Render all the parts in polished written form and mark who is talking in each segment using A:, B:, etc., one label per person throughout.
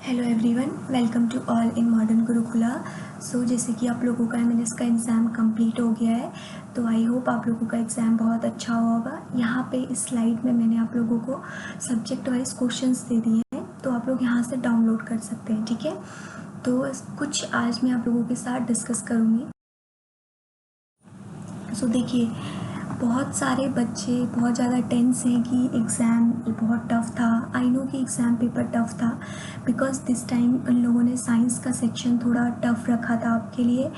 A: Hello everyone, welcome to all in modern Gurukula. जैसे कि आप लोगों का एमएनएस का एग्ज़ाम कंप्लीट हो गया है, तो आई होप आप लोगों का एग्ज़ाम बहुत अच्छा होगा। यहाँ पे इस स्लाइड में मैंने आप लोगों को सब्जेक्ट वाइज क्वेश्चंस दे दिए हैं, तो आप लोग यहाँ से डाउनलोड कर सकते हैं। ठीक है, तो कुछ आज मैं आप लोगों के साथ डिस्कस करूँगी। देखिए, बहुत सारे बच्चे बहुत ज़्यादा टेंस हैं कि एग्ज़ाम बहुत टफ़ था। आई नो कि एग्ज़ाम पेपर टफ़ था बिकॉज दिस टाइम उन लोगों ने साइंस का सेक्शन थोड़ा टफ़ रखा था आपके लिए,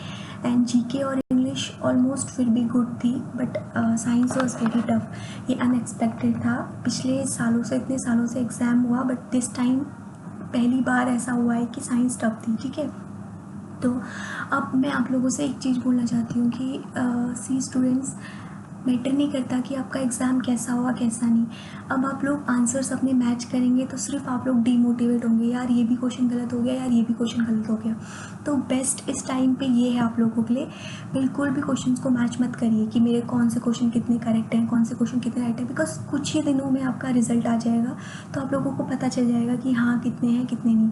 A: एंड जीके और इंग्लिश ऑलमोस्ट फिर भी गुड थी, but science was very tough. ये अनएक्सपेक्टेड था। पिछले सालों से, इतने सालों से एग्ज़ाम हुआ, बट दिस टाइम पहली बार ऐसा हुआ है कि साइंस टफ़ थी। ठीक है, तो अब मैं आप लोगों से एक चीज़ बोलना चाहती हूँ कि सी स्टूडेंट्स, मैटर नहीं करता कि आपका एग्ज़ाम कैसा हुआ कैसा नहीं। अब आप लोग आंसर्स अपने मैच करेंगे तो सिर्फ आप लोग डीमोटिवेट होंगे, यार ये भी क्वेश्चन गलत हो गया, यार ये भी क्वेश्चन गलत हो गया। तो बेस्ट इस टाइम पे ये है आप लोगों के लिए, बिल्कुल भी क्वेश्चंस को मैच मत करिए कि मेरे कौन से क्वेश्चन कितने करेक्ट हैं, कौन से क्वेश्चन कितने राइट हैं, बिकॉज कुछ ही दिनों में आपका रिजल्ट आ जाएगा, तो आप लोगों को पता चल जाएगा कि हाँ कितने हैं कितने नहीं।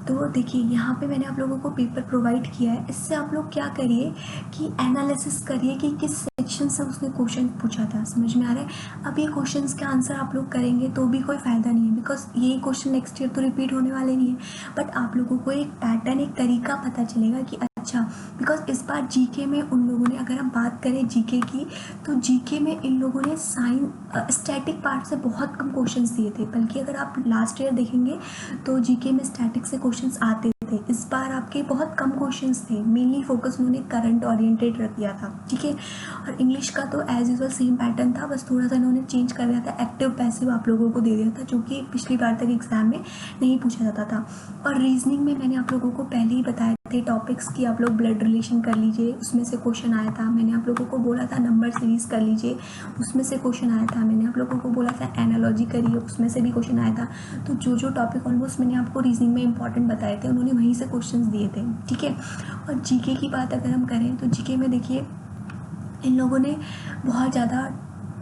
A: तो देखिए, यहाँ पे मैंने आप लोगों को पेपर प्रोवाइड किया है। इससे आप लोग क्या करिए कि एनालिसिस करिए कि किस सेक्शन से उसने क्वेश्चन पूछा था। समझ में आ रहा है? अब ये क्वेश्चंस के आंसर आप लोग करेंगे तो भी कोई फ़ायदा नहीं है, बिकॉज ये क्वेश्चन नेक्स्ट ईयर तो रिपीट होने वाले नहीं है, बट आप लोगों को एक पैटर्न, एक तरीका पता चलेगा कि अच्छा, बिकॉज इस बार जीके में उन लोगों ने, अगर हम बात करें जीके की, तो जीके में इन लोगों ने स्टैटिक पार्ट से बहुत कम क्वेश्चंस दिए थे। बल्कि अगर आप लास्ट ईयर देखेंगे तो जीके में स्टैटिक से क्वेश्चंस आते थे, इस बार आपके बहुत कम क्वेश्चंस थे। मेनली फोकस उन्होंने करंट ओरिएंटेड रख दिया था। ठीक है, और इंग्लिश का तो एज यूजुअल सेम पैटर्न था, बस थोड़ा सा इन्होंने चेंज कर दिया था। एक्टिव पैसिव आप लोगों को दे दिया था, जो कि पिछली बार तक एग्जाम में नहीं पूछा जाता था। और रीजनिंग में मैंने आप लोगों को पहले ही बताया थे टॉपिक्स की, आप लोग ब्लड रिलेशन कर लीजिए, उसमें से क्वेश्चन आया था। मैंने आप लोगों को बोला था नंबर सीरीज कर लीजिए, उसमें से क्वेश्चन आया था। मैंने आप लोगों को बोला था एनालॉजी करिए, उसमें से भी क्वेश्चन आया था। तो जो टॉपिक ऑलमोस्ट मैंने आपको रीजनिंग में इंपॉर्टेंट बताए थे, उन्होंने वहीं से क्वेश्चंस दिए थे। ठीक है, और जीके की बात अगर हम करें तो जीके में देखिए, इन लोगों ने बहुत ज़्यादा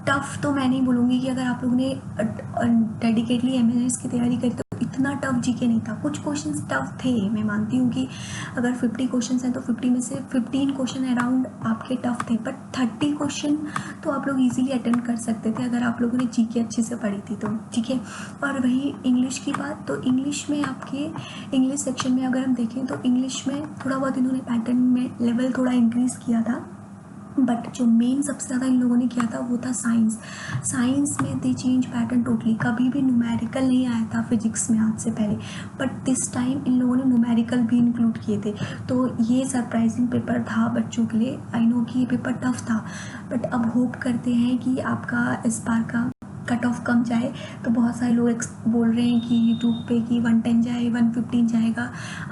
A: टफ़, तो मैं नहीं बोलूँगी कि अगर आप लोगों ने डेडिकेटली एमएनएस की तैयारी करी तो इतना टफ जीके नहीं था। कुछ क्वेश्चंस टफ थे, मैं मानती हूँ कि अगर 50 क्वेश्चंस हैं तो 50 में से 15 क्वेश्चन अराउंड आपके टफ थे, बट 30 क्वेश्चन तो आप लोग इजीली अटेंड कर सकते थे अगर आप लोगों ने जीके अच्छे से पढ़ी थी तो। ठीक है, और वही इंग्लिश की बात, तो इंग्लिश में आपके इंग्लिश सेक्शन में अगर हम देखें तो इंग्लिश में थोड़ा बहुत इन्होंने पैटर्न में लेवल थोड़ा इंक्रीज़ किया था, बट जो मेन सबसे ज़्यादा इन लोगों ने किया था वो था साइंस। साइंस में दे चेंज पैटर्न टोटली। कभी भी न्यूमेरिकल नहीं आया था फिजिक्स में आज से पहले, बट दिस टाइम इन लोगों ने न्यूमेरिकल भी इंक्लूड किए थे। तो ये सरप्राइजिंग पेपर था बच्चों के लिए। आई नो कि ये पेपर टफ था, बट अब होप करते हैं कि आपका इस बार का कट ऑफ कम जाए। तो बहुत सारे लोग बोल रहे हैं कि यूट्यूब पे कि 110 जाए, 115 जाएगा।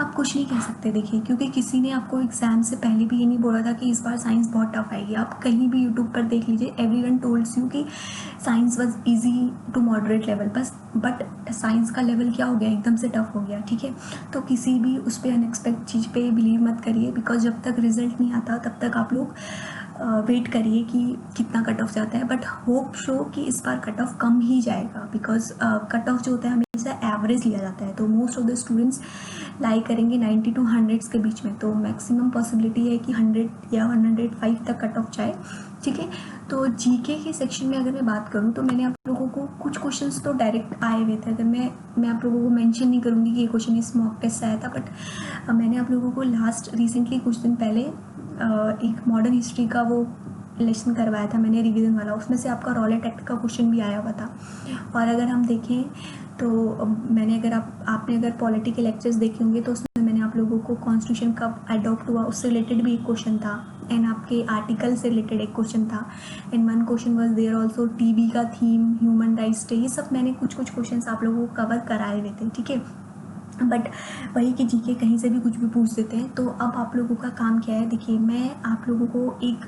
A: आप कुछ नहीं कह सकते देखिए, क्योंकि किसी ने आपको एग्ज़ाम से पहले भी ये नहीं बोला था कि इस बार साइंस बहुत टफ आएगी। आप कहीं भी यूट्यूब पर देख लीजिए, एवरीवन टोल्ड्स यू कि science was easy to moderate level, बस बट साइंस का लेवल क्या हो गया, एकदम से टफ हो गया। ठीक है, तो किसी भी उस पर अनएक्सपेक्ट चीज़ पे बिलीव मत करिए, बिकॉज जब तक रिजल्ट नहीं आता तब तक आप लोग वेट करिए कि कितना कट ऑफ जाता है। बट होप शो कि इस बार कट ऑफ कम ही जाएगा, बिकॉज कट ऑफ जो होता है हमेशा एवरेज लिया जाता है। तो मोस्ट ऑफ द स्टूडेंट्स लाई करेंगे 90 to 100 के बीच में, तो मैक्सिमम पॉसिबिलिटी है कि 100 या 105 तक कट ऑफ जाए। ठीक है, तो जीके के सेक्शन में अगर मैं बात करूं तो मैंने आप लोगों को कुछ क्वेश्चंस तो डायरेक्ट आए हुए थे। अगर मैं आप लोगों को मेंशन नहीं करूंगी कि ये क्वेश्चन इस मॉक टेस्ट से आया था, बट मैंने आप लोगों को लास्ट रिसेंटली कुछ दिन पहले एक मॉडर्न हिस्ट्री का वो लेसन करवाया था मैंने, रिवीजन वाला। उसमें से आपका रॉलेट एक्ट का क्वेश्चन भी आया हुआ था। और अगर हम देखें तो मैंने, अगर आपने अगर पॉलिटी के लेक्चर्स देखे होंगे तो उसमें मैंने आप लोगों को कॉन्स्टिट्यूशन कब अडॉप्ट हुआ उससे रिलेटेड भी एक क्वेश्चन था, एंड आपके आर्टिकल से रिलेटेड एक क्वेश्चन था, and one question was there also TB का थीम, ह्यूमन राइट्स डे। ये सब मैंने कुछ क्वेश्चन आप लोगों को कवर कराए हुए थे। ठीक है, बट वही कि जीके कहीं से भी कुछ भी पूछ देते हैं। तो अब आप लोगों का काम क्या है, देखिए मैं आप लोगों को एक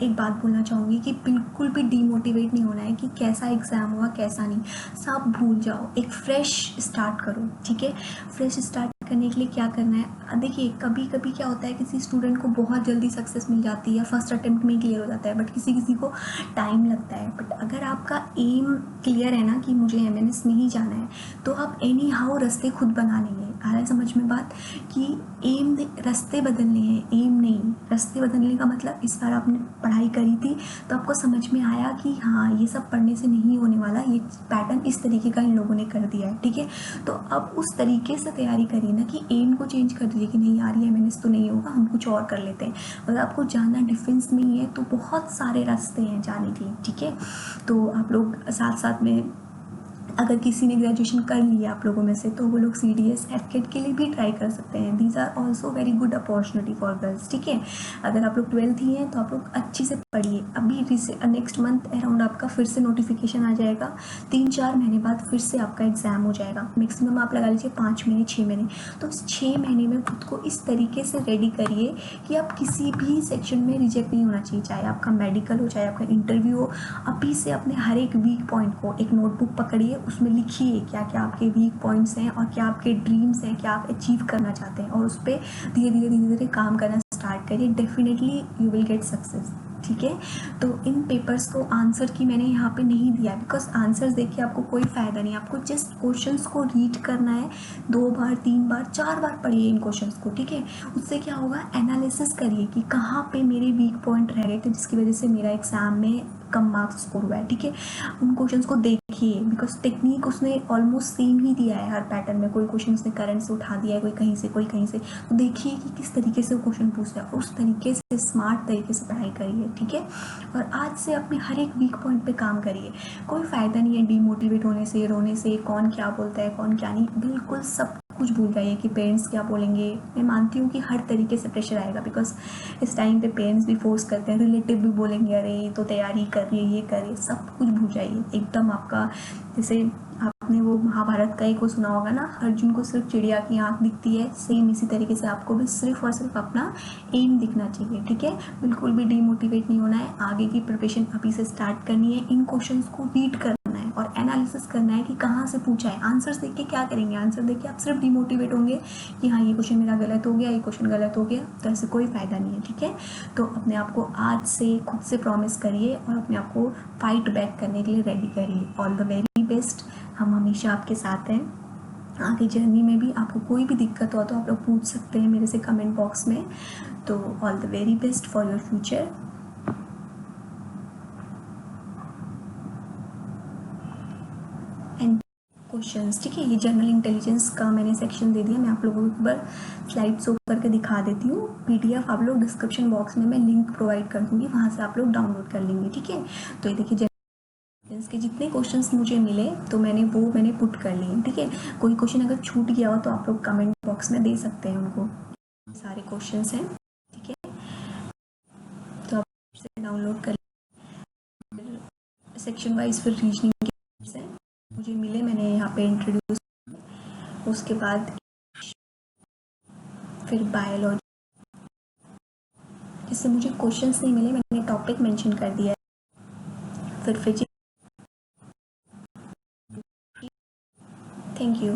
A: बात बोलना चाहूँगी कि बिल्कुल भी डीमोटिवेट नहीं होना है कि कैसा एग्ज़ाम हुआ कैसा नहीं, सब भूल जाओ, एक फ्रेश स्टार्ट करो। ठीक है, फ्रेश स्टार्ट करने के लिए क्या करना है, देखिए कभी कभी क्या होता है, किसी स्टूडेंट को बहुत जल्दी सक्सेस मिल जाती है, फर्स्ट अटेम्प्ट में क्लियर हो जाता है, बट किसी को टाइम लगता है। बट अगर आपका एम क्लियर है ना कि मुझे एमएनएस में ही जाना है, तो आप एनी हाउ रास्ते खुद बना लेंगे। आ रहा है समझ में बात कि एम रास्ते बदलने हैं, एम नहीं। रास्ते बदलने का मतलब इस बार आपने पढ़ाई करी थी तो आपको समझ में आया कि हाँ ये सब पढ़ने से नहीं होने वाला, ये पैटर्न इस तरीके का इन लोगों ने कर दिया है, ठीक है। तो अब उस तरीके से तैयारी करिए ना कि एम को चेंज कर दीजिए कि नहीं यार ये MNS तो नहीं होगा, हम कुछ और कर लेते हैं। अगर आपको जाना डिफेंस में ही है तो बहुत सारे रास्ते हैं जाने के, ठीक है। तो आप लोग साथ साथ में अगर किसी ने ग्रेजुएशन कर लिया आप लोगों में से तो वो लोग CDS FCAT के लिए भी ट्राई कर सकते हैं। These are also very good opportunity for girls, ठीक है। अगर आप लोग 12th ही हैं तो आप लोग अच्छी से पढ़िए। अभी नेक्स्ट मंथ अराउंड आपका फिर से नोटिफिकेशन आ जाएगा, 3-4 महीने बाद फिर से आपका एग्ज़ाम हो जाएगा। मैक्सिमम आप लगा लीजिए 5 महीने 6 महीने। तो उस 6 महीने में खुद को इस तरीके से रेडी करिए कि आप किसी भी सेक्शन में रिजेक्ट नहीं होना चाहिए, चाहे आपका मेडिकल हो चाहे आपका इंटरव्यू हो। अभी से अपने हर एक वीक पॉइंट को एक नोटबुक पकड़िए, उसमें लिखिए क्या क्या आपके वीक पॉइंट्स हैं और क्या आपके ड्रीम्स हैं, क्या आप अचीव करना चाहते हैं, और उस पर धीरे धीरे काम करना स्टार्ट करिए। Definitely you will get success, ठीक है। तो इन पेपर्स को आंसर की मैंने यहाँ पे नहीं दिया बिकॉज आंसर्स देख के आपको कोई फ़ायदा नहीं। आपको जस्ट क्वेश्चंस को रीड करना है, 2 बार 3 बार 4 बार पढ़िए इन क्वेश्चंस को, ठीक है। उससे क्या होगा, एनालिसिस करिए कि कहाँ पे मेरे वीक पॉइंट रह गए थे जिसकी वजह से मेरा एग्ज़ाम में कम मार्क्स स्कोर हुआ है, ठीक है। उन क्वेश्चंस को देखिए बिकॉज टेक्निक उसने ऑलमोस्ट सेम ही दिया है हर पैटर्न में। कोई क्वेश्चन उसने करंट से उठा दिया है, कोई कहीं से कोई कहीं से। तो देखिए कि किस तरीके से वो क्वेश्चन पूछता है और उस तरीके से स्मार्ट तरीके से पढ़ाई करिए, ठीक है। और आज से अपने हर एक वीक पॉइंट पे काम करिए। कोई फ़ायदा नहीं है डिमोटिवेट होने से, रोने से, कौन क्या बोलता है कौन क्या नहीं, बिल्कुल सब कुछ भूल जाइए कि पेरेंट्स क्या बोलेंगे। मैं मानती हूँ कि हर तरीके से प्रेशर आएगा बिकॉज इस टाइम पे पेरेंट्स भी फोर्स करते हैं, रिलेटिव भी बोलेंगे अरे तो तैयारी कर रही है, ये करे, सब कुछ भूल जाइए एकदम। आपका जैसे आपने वो महाभारत का एक वो सुना होगा ना, अर्जुन को सिर्फ चिड़िया की आँख दिखती है, सेम इसी तरीके से आपको भी सिर्फ और सिर्फ अपना एम दिखना चाहिए, ठीक है। बिल्कुल भी डीमोटिवेट नहीं होना है, आगे की प्रिपरेशन अभी से स्टार्ट करनी है। इन क्वेश्चंस को रीड करना है और एनालिसिस करना है कि कहाँ से पूछा है। आंसर्स देख के क्या करेंगे, आंसर देख के आप सिर्फ डिमोटिवेट होंगे कि हाँ ये क्वेश्चन मेरा गलत हो गया, ये क्वेश्चन गलत हो गया, तो ऐसे कोई फ़ायदा नहीं है, ठीक है। तो अपने आप को आज से खुद से प्रॉमिस करिए और अपने आप को फाइट बैक करने के लिए रेडी करिए। ऑल द वेरी बेस्ट, हम हमेशा आपके साथ हैं। आगे जर्नी में भी आपको कोई भी दिक्कत हो तो आप लोग पूछ सकते हैं मेरे से कमेंट बॉक्स में। तो all the very best for your future. And questions, ठीक है। ये जनरल इंटेलिजेंस का मैंने सेक्शन दे दिया। मैं आप लोगों को एक बार स्लाइड शो करके दिखा देती हूँ। PDF आप लोग डिस्क्रिप्शन बॉक्स में मैं लिंक प्रोवाइड कर दूँगी, वहाँ से आप लोग डाउनलोड कर लेंगे, ठीक है। तो ये देखिए के जितने क्वेश्चंस मुझे मिले तो मैंने पुट कर लिए, ठीक है। कोई क्वेश्चन अगर छूट गया हो तो आप लोग कमेंट बॉक्स में दे सकते हैं उनको। सारे क्वेश्चंस हैं, ठीक है। तो आप से डाउनलोड कर सेक्शन वाइज फिर रीजनिंग के मुझे मिले, मैंने यहाँ पे इंट्रोड्यूस, उसके बाद फिर बायोलॉजी, जिससे मुझे क्वेश्चंस नहीं मिले मैंने टॉपिक मेंशन कर दिया है, फिर फिजिक्स। Thank you.